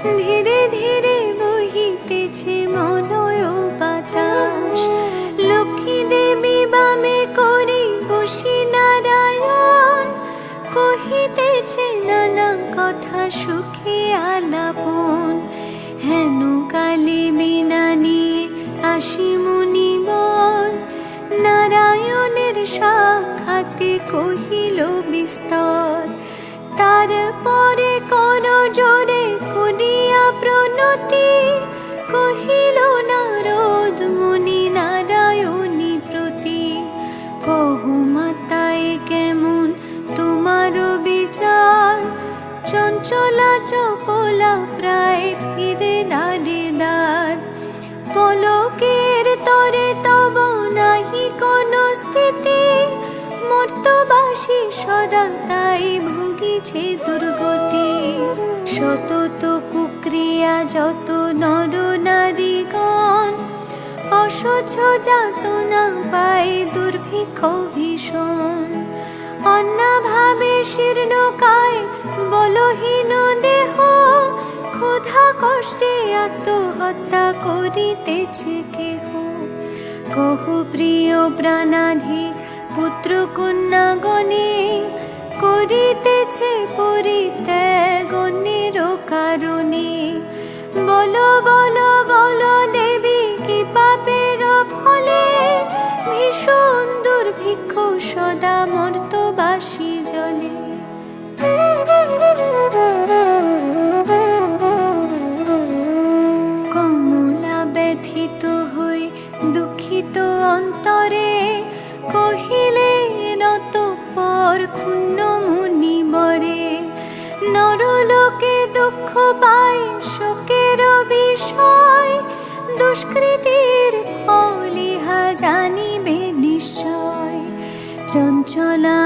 ধীরে ধীরে বহিতেছে মলয় বাতাস। লক্ষ্মী দেবী বামে করি বসি নারায়ণ, কহিতেছে নানা কথা সুখে আলাপন। হেন কালে বিনা নিয়ে আসি মুনিবর, নারায়ণের সাক্ষাতে কহিল বিস্তর। তারপরে কর জোরে করিয়া প্রণতি, কহিল নারদ মুনি নারায়ণী প্রতি। কহ মাতায় কেমন তোমার বিচার, চঞ্চলা চপলা প্রায় ফিরে দ্বারে দ্বার। পলকের তরে তব নাহি কোন স্থিতি, মর্তবাসী সদা তাই ভুগিছে দুর্গতি। সতত কুক্রিয়া যত নর নারীগণ, অসহ্য যাতনা পায় দুর্ভিক্ষ ভীষণ। অন্নাভাবে শীর্ণকায় বলহীন দেহ, ক্ষুধা কষ্টে আত্মহত্যা করিতেছে কেহ। কহ প্রিয় প্রাণাধি পুত্র কন্যাগণে, করিতেছে পরিত্যাগ অন্যের কারণে। বলো বলো বলো দেবী কি পাপের ফলে, ভীষণ দুর্ভিক্ষ সদা মর্তবাসী জলে। কমলা ব্যথিত হই দুঃখিত অন্তরে, কহিলে অতঃপর ক্ষুণ্ণ মুনি বরে। নরলোকে দুঃখ পায় শোকের বিষয়, দুষ্কৃতির ফল ইহা জানিবে নিশ্চয়। চঞ্চলা